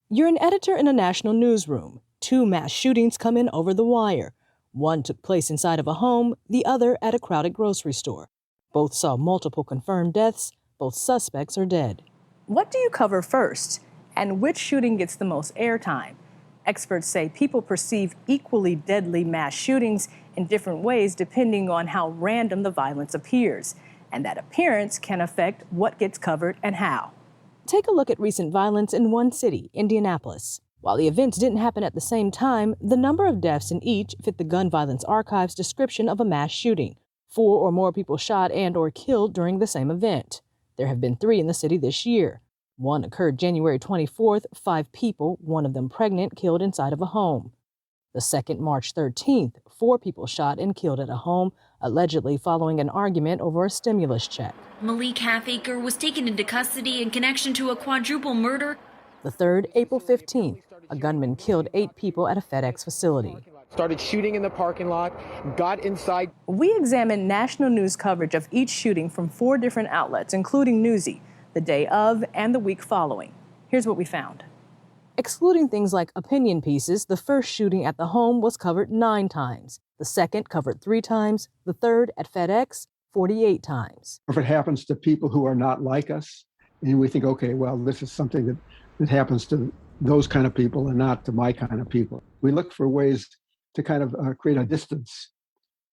You're an editor in a national newsroom. Two mass shootings come in over the wire. One took place inside of a home, the other at a crowded grocery store. Both saw multiple confirmed deaths. Both suspects are dead. What do you cover first? And which shooting gets the most airtime? Experts say people perceive equally deadly mass shootings in different ways depending on how random the violence appears. And that appearance can affect what gets covered and how. Take a look at recent violence in one city, Indianapolis. While the events didn't happen at the same time, the number of deaths in each fit the Gun Violence Archive's description of a mass shooting. 4 or more people shot and/or killed during the same event. There have been 3 in the city this year. One occurred January 24th, 5 people, one of them pregnant, killed inside of a home. The second, March 13th, 4 people shot and killed at a home, allegedly following an argument over a stimulus check. Malik Halfacre was taken into custody in connection to a quadruple murder. The third, April 15th, a gunman killed 8 people at a FedEx facility. Started shooting in the parking lot, got inside. We examined national news coverage of each shooting from 4 different outlets, including Newsy, the day of and the week following. Here's what we found. Excluding things like opinion pieces, the first shooting at the home was covered 9 times. The second covered 3 times. The third, at FedEx, 48 times. If it happens to people who are not like us, and we think, okay, well, this is something that happens to those kind of people and not to my kind of people. We look for ways to kind of create a distance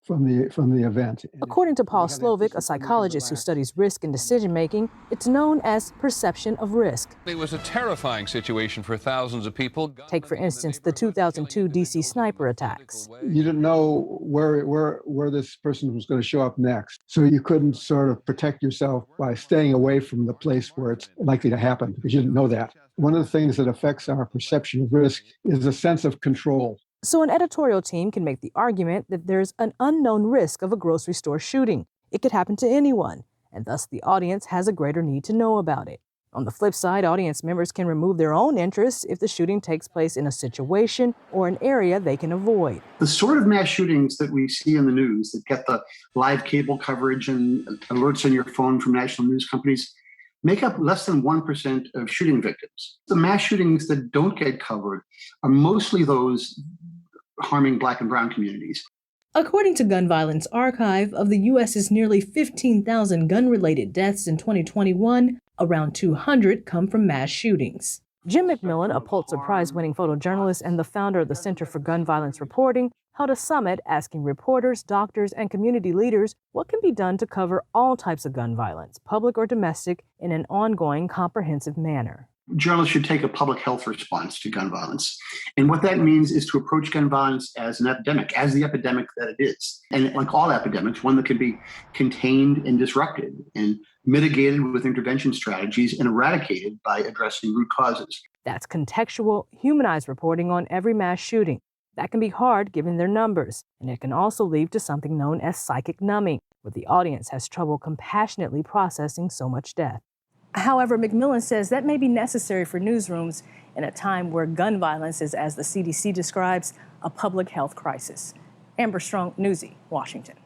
from the event. According to Paul Slovic, a psychologist who studies risk and decision-making, it's known as perception of risk. It was a terrifying situation for thousands of people. Take, for instance, the 2002 D.C. sniper attacks. You didn't know where this person was going to show up next, so you couldn't sort of protect yourself by staying away from the place where it's likely to happen, because you didn't know that. One of the things that affects our perception of risk is a sense of control. So an editorial team can make the argument that there's an unknown risk of a grocery store shooting. It could happen to anyone, and thus the audience has a greater need to know about it. On the flip side, audience members can remove their own interest if the shooting takes place in a situation or an area they can avoid. The sort of mass shootings that we see in the news that get the live cable coverage and alerts on your phone from national news companies make up less than 1% of shooting victims. The mass shootings that don't get covered are mostly those harming Black and brown communities. According to Gun Violence Archive, of the U.S.'s nearly 15,000 gun-related deaths in 2021, around 200 come from mass shootings. Jim McMillan, a Pulitzer Prize-winning photojournalist and the founder of the Center for Gun Violence Reporting, held a summit asking reporters, doctors, and community leaders what can be done to cover all types of gun violence, public or domestic, in an ongoing, comprehensive manner. Journalists should take a public health response to gun violence. And what that means is to approach gun violence as an epidemic, as the epidemic that it is. And like all epidemics, one that can be contained and disrupted and mitigated with intervention strategies and eradicated by addressing root causes. That's contextual, humanized reporting on every mass shooting. That can be hard given their numbers, and it can also lead to something known as psychic numbing, where the audience has trouble compassionately processing so much death. However, McMillan says that may be necessary for newsrooms in a time where gun violence is, as the CDC describes, a public health crisis. Amber Strong, Newsy, Washington.